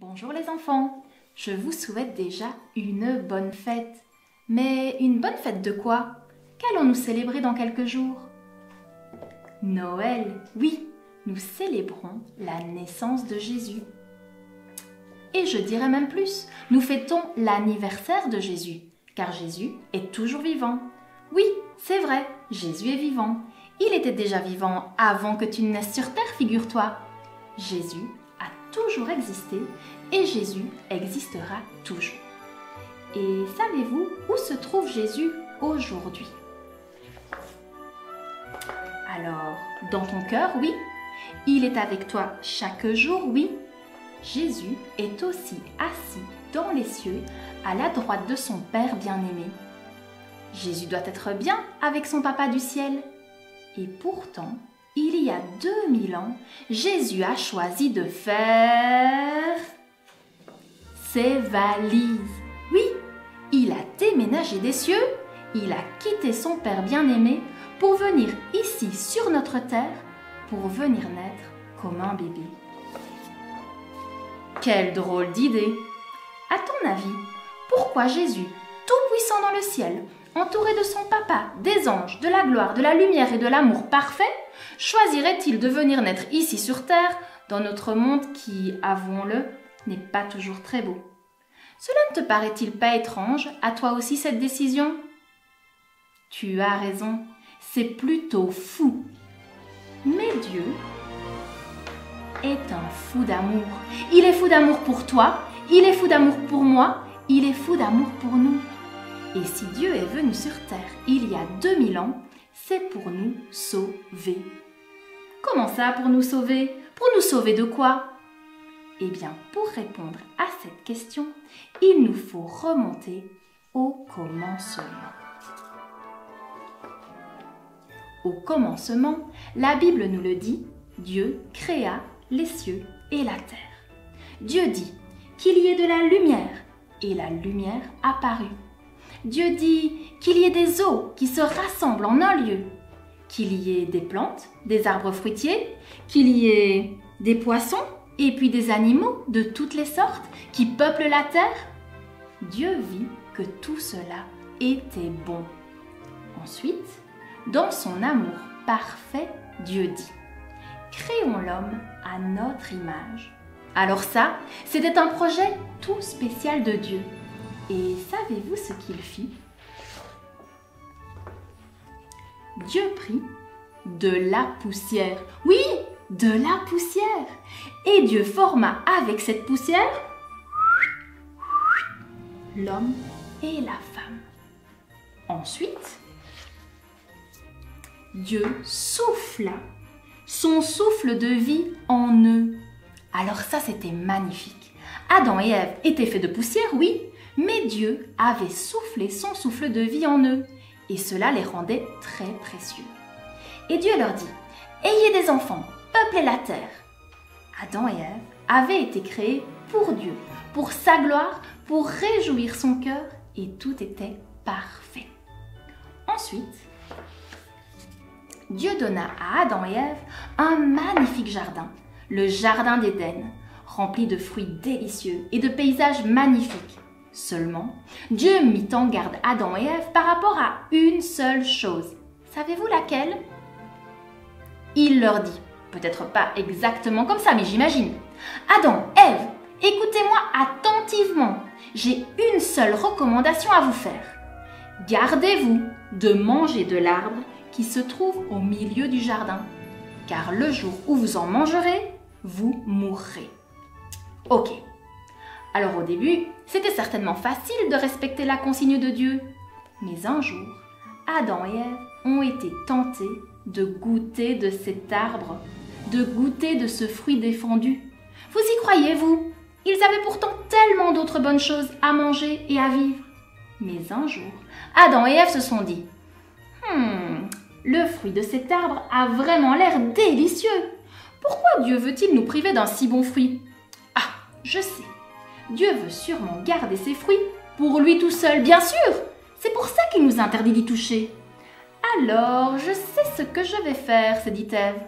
Bonjour les enfants, je vous souhaite déjà une bonne fête. Mais une bonne fête de quoi? Qu'allons-nous célébrer dans quelques jours? Noël, oui, nous célébrons la naissance de Jésus. Et je dirais même plus, nous fêtons l'anniversaire de Jésus, car Jésus est toujours vivant. Oui, c'est vrai, Jésus est vivant. Il était déjà vivant avant que tu ne naisses sur terre, figure-toi. Jésus a toujours existé et Jésus existera toujours. Et savez-vous où se trouve Jésus aujourd'hui? Alors, dans ton cœur, oui. Il est avec toi chaque jour, oui. Jésus est aussi assis dans les cieux, à la droite de son Père bien-aimé. Jésus doit être bien avec son Papa du ciel. Et pourtant, il y a 2000 ans, Jésus a choisi de faire ses valises. Oui, il a déménagé des cieux, il a quitté son Père bien-aimé pour venir ici sur notre terre, pour venir naître comme un bébé. Quelle drôle d'idée! À ton avis, pourquoi Jésus, tout puissant dans le ciel, entouré de son Papa, des anges, de la gloire, de la lumière et de l'amour parfait, choisirait-il de venir naître ici sur terre, dans notre monde qui, avouons-le, n'est pas toujours très beau? Cela ne te paraît-il pas étrange, à toi aussi, cette décision? Tu as raison, c'est plutôt fou. Mais Dieu est un fou d'amour. Il est fou d'amour pour toi, il est fou d'amour pour moi, il est fou d'amour pour nous. Et si Dieu est venu sur terre il y a 2000 ans, c'est pour nous sauver. Comment ça, pour nous sauver? Pour nous sauver de quoi? Eh bien, pour répondre à cette question, il nous faut remonter au commencement. Au commencement, la Bible nous le dit, Dieu créa les cieux et la terre. Dieu dit qu'il y ait de la lumière, et la lumière apparut. Dieu dit qu'il y ait des eaux qui se rassemblent en un lieu, qu'il y ait des plantes, des arbres fruitiers, qu'il y ait des poissons et puis des animaux de toutes les sortes qui peuplent la terre. Dieu vit que tout cela était bon. Ensuite, dans son amour parfait, Dieu dit « Créons l'homme à notre image ». Alors ça, c'était un projet tout spécial de Dieu. Et savez-vous ce qu'il fit? Dieu prit de la poussière. Oui, de la poussière. Et Dieu forma avec cette poussière l'homme et la femme. Ensuite, Dieu souffla son souffle de vie en eux. Alors ça, c'était magnifique. Adam et Ève étaient faits de poussière, oui, mais Dieu avait soufflé son souffle de vie en eux, et cela les rendait très précieux. Et Dieu leur dit, « Ayez des enfants, peuplez la terre. » Adam et Ève avaient été créés pour Dieu, pour sa gloire, pour réjouir son cœur, et tout était parfait. Ensuite, Dieu donna à Adam et Ève un magnifique jardin, le jardin d'Éden, rempli de fruits délicieux et de paysages magnifiques. Seulement, Dieu mit en garde Adam et Ève par rapport à une seule chose. Savez-vous laquelle? Il leur dit, peut-être pas exactement comme ça, mais j'imagine. Adam, Ève, écoutez-moi attentivement. J'ai une seule recommandation à vous faire. Gardez-vous de manger de l'arbre qui se trouve au milieu du jardin, car le jour où vous en mangerez, vous mourrez. Ok. Alors au début, c'était certainement facile de respecter la consigne de Dieu. Mais un jour, Adam et Ève ont été tentés de goûter de cet arbre, de goûter de ce fruit défendu. Vous y croyez, vous? Ils avaient pourtant tellement d'autres bonnes choses à manger et à vivre. Mais un jour, Adam et Ève se sont dit « Le fruit de cet arbre a vraiment l'air délicieux. Pourquoi Dieu veut-il nous priver d'un si bon fruit? Ah, je sais. Dieu veut sûrement garder ses fruits pour lui tout seul, bien sûr. C'est pour ça qu'il nous interdit d'y toucher. Alors, je sais ce que je vais faire, se dit Ève.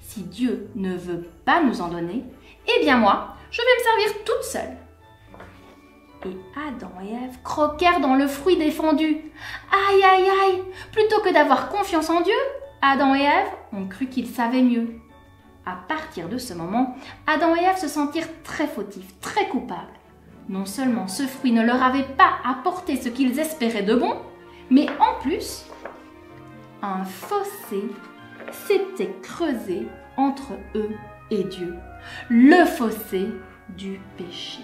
Si Dieu ne veut pas nous en donner, eh bien moi, je vais me servir toute seule. » Et Adam et Ève croquèrent dans le fruit défendu. Aïe, aïe, aïe! Plutôt que d'avoir confiance en Dieu, Adam et Ève ont cru qu'ils savaient mieux. À partir de ce moment, Adam et Ève se sentirent très fautifs, très coupables. Non seulement ce fruit ne leur avait pas apporté ce qu'ils espéraient de bon, mais en plus, un fossé s'était creusé entre eux et Dieu. Le fossé du péché.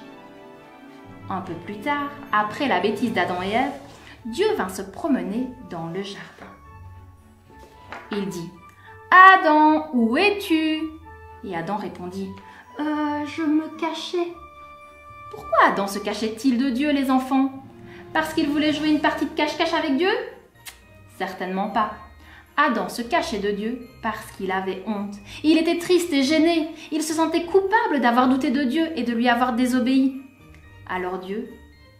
Un peu plus tard, après la bêtise d'Adam et Ève, Dieu vint se promener dans le jardin. Il dit « Adam, où es-tu » Et Adam répondit « Je me cachais. » Pourquoi Adam se cachait-il de Dieu, les enfants? Parce qu'il voulait jouer une partie de cache-cache avec Dieu? Certainement pas. Adam se cachait de Dieu parce qu'il avait honte. Il était triste et gêné. Il se sentait coupable d'avoir douté de Dieu et de lui avoir désobéi. Alors Dieu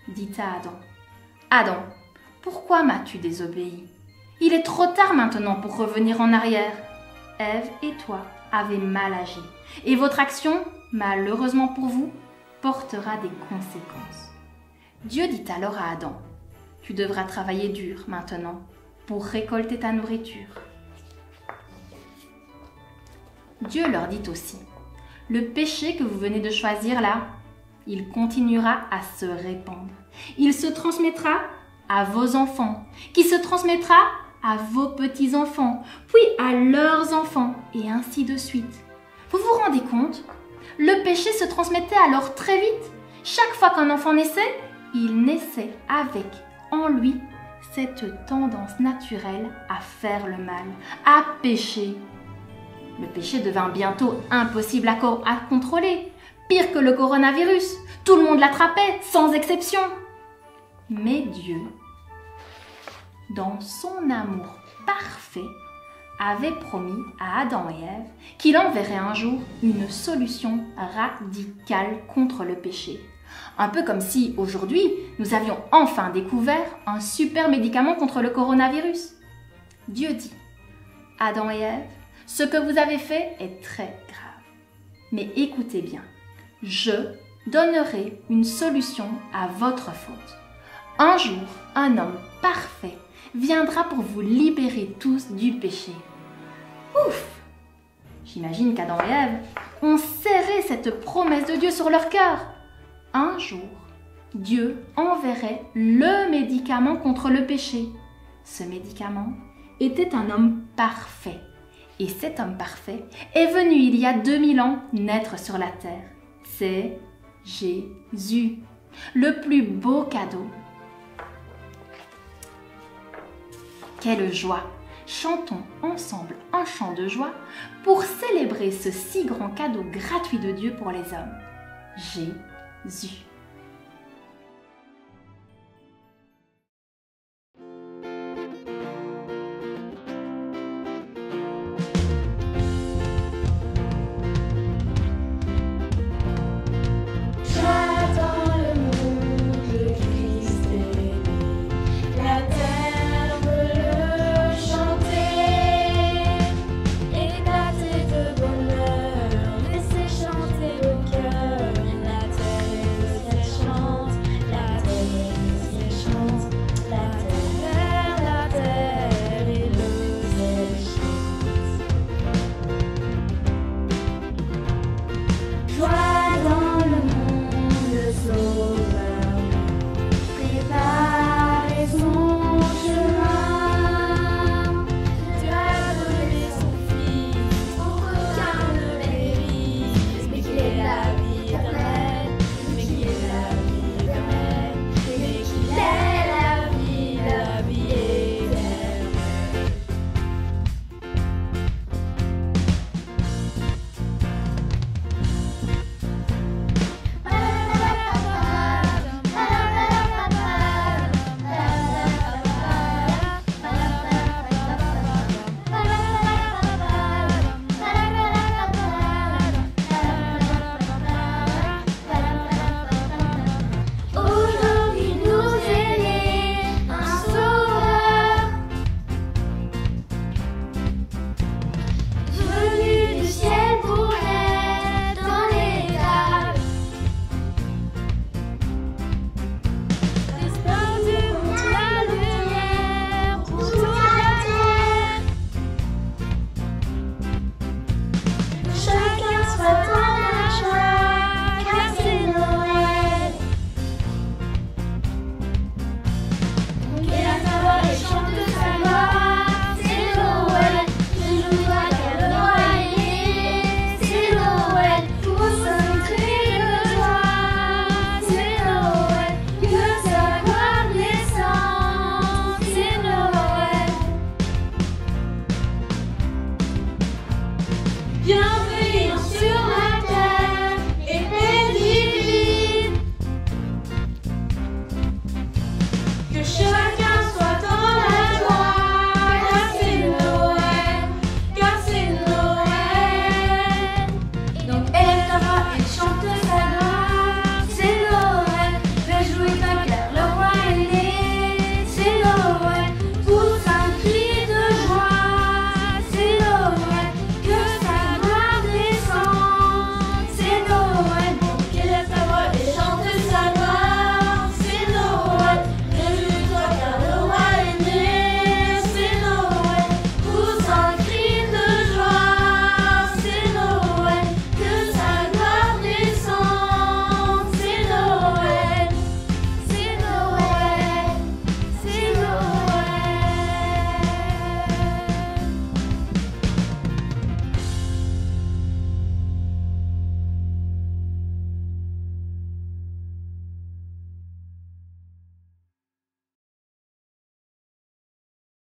dit à Adam, « Adam, pourquoi m'as-tu désobéi? Il est trop tard maintenant pour revenir en arrière. Ève et toi avez mal agi, et votre action, malheureusement pour vous, portera des conséquences. » Dieu dit alors à Adam, « Tu devras travailler dur maintenant pour récolter ta nourriture. » Dieu leur dit aussi, « Le péché que vous venez de choisir là, il continuera à se répandre. Il se transmettra à vos enfants, qui se transmettra à vos petits-enfants, puis à leurs enfants, et ainsi de suite. Vous vous rendez compte? Le péché se transmettait alors très vite. Chaque fois qu'un enfant naissait, il naissait avec en lui cette tendance naturelle à faire le mal, à pécher. Le péché devint bientôt impossible à contrôler. Pire que le coronavirus, tout le monde l'attrapait, sans exception. Mais Dieu, dans son amour parfait, avait promis à Adam et Ève qu'il enverrait un jour une solution radicale contre le péché. Un peu comme si, aujourd'hui, nous avions enfin découvert un super médicament contre le coronavirus. Dieu dit, « Adam et Ève, ce que vous avez fait est très grave. Mais écoutez bien. Je donnerai une solution à votre faute. Un jour, un homme parfait viendra pour vous libérer tous du péché. » Ouf! J'imagine qu'Adam et Ève ont serré cette promesse de Dieu sur leur cœur. Un jour, Dieu enverrait le médicament contre le péché. Ce médicament était un homme parfait. Et cet homme parfait est venu il y a 2000 ans naître sur la terre. C'est Jésus, le plus beau cadeau. Quelle joie! Chantons ensemble un chant de joie pour célébrer ce si grand cadeau gratuit de Dieu pour les hommes. Jésus.